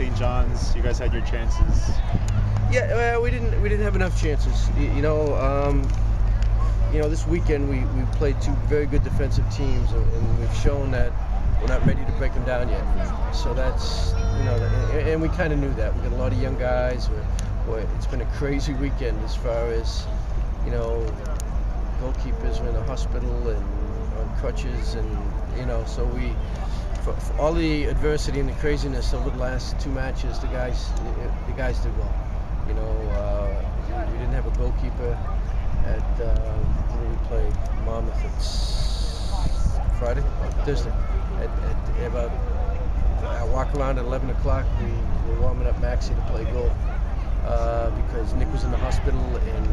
St. John's. You guys had your chances. Yeah, well, we didn't have enough chances. This weekend we played two very good defensive teams, and we've shown that we're not ready to break them down yet. So that's and we kind of knew that. We got a lot of young guys. It's been a crazy weekend as far as goalkeepers are in the hospital and on crutches, and so for all the adversity and the craziness over the last two matches, the guys did well. We didn't have a goalkeeper at when we played Monmouth. It's Thursday. At about I walk around at 11 o'clock. We were warming up Maxie to play goal because Nick was in the hospital and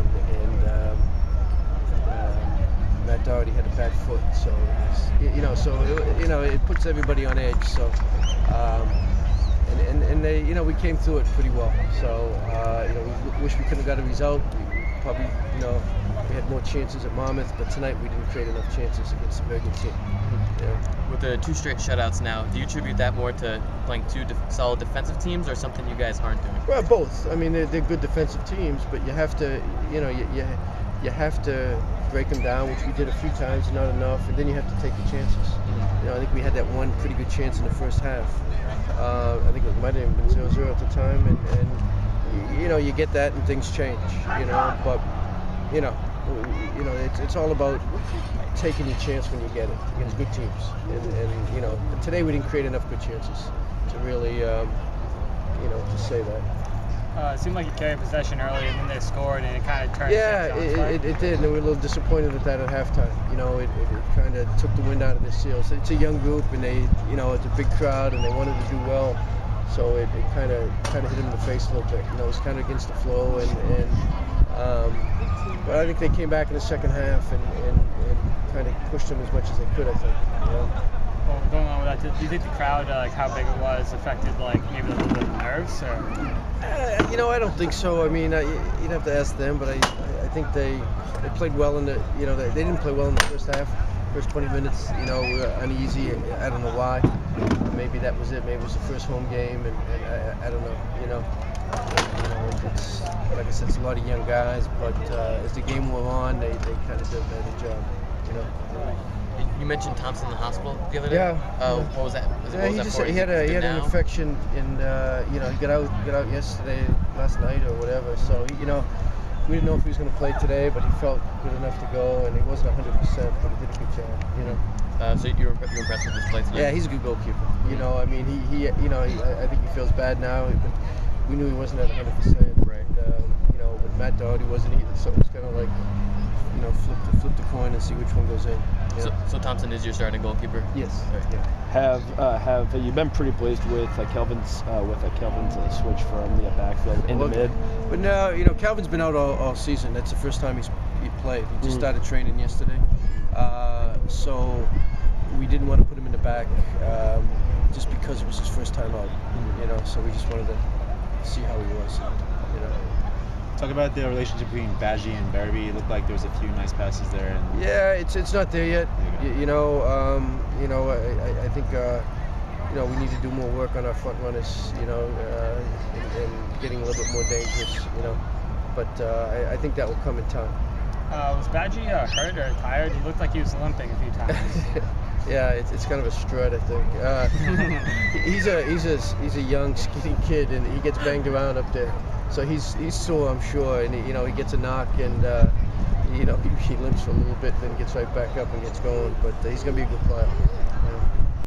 Matt Doherty had a bad foot. So it puts everybody on edge. So and they we came through it pretty well. So we wish we could have got a result. We probably we had more chances at Monmouth, but tonight we didn't create enough chances against a very good team. With the two straight shutouts now, do you attribute that more to playing two solid defensive teams, or something you guys aren't doing? Well, both. I mean, they're good defensive teams, but you have to, you have to break them down, which we did a few times, not enough, and then you have to take the chances. I think we had that one pretty good chance in the first half. I think it might have been 0-0 at the time, and you get that and things change. But it's all about taking your chance when you get it against good teams, and today we didn't create enough good chances to really to say that. It seemed like you carried possession early, and then they scored, and it kind of turned. Yeah, it did, and we were a little disappointed at that at halftime. It kind of took the wind out of their sails. It's a young group, and it's a big crowd, and they wanted to do well, so it kind of hit them in the face a little bit. It was kind of against the flow, but I think they came back in the second half and kind of pushed them as much as they could, I think. Well, going on with that, do you think the crowd, how big it was, affected maybe a little bit of nerves? Or? I don't think so. I mean, you'd have to ask them, but I think they played well in the, they didn't play well in the first half. First 20 minutes, we were uneasy. I don't know why. Maybe that was it. Maybe it was the first home game, and I don't know. It's, like I said, it's a lot of young guys, but as the game went on, they kind of did a better job. You mentioned Thompson in the hospital the other day. Yeah. What was that? He had an infection, and he got out last night or whatever. So we didn't know if he was going to play today, but he felt good enough to go, and he wasn't 100%, but he did a good job. So you're impressed with his play tonight? Yeah, he's a good goalkeeper. I mean, he I think he feels bad now, but we knew he wasn't at 100%. Right. But Matt Doherty wasn't either, so it was kind of like, flip the coin and see which one goes in. So Thompson is your starting goalkeeper? Yes. Right. Yeah. Have you been pretty pleased with Kelvin's switch from the backfield into mid? But no, Kelvin's been out all season. That's the first time he played. He just started training yesterday, so we didn't want to put him in the back just because it was his first time out. So we just wanted to see how he was. Talk about the relationship between Badgie and Barabee. It looked like there was a few nice passes there. Yeah, it's not there yet. I think we need to do more work on our front runners. And getting a little bit more dangerous. But I think that will come in time. Was Badgie hurt or tired? He looked like he was limping a few times. Yeah, it's kind of a strut, I think. He's a young, skinny kid, and he gets banged around up there. So he's sore, I'm sure, and he gets a knock, and he limps for a little bit, then gets right back up and gets going. But he's gonna be a good player.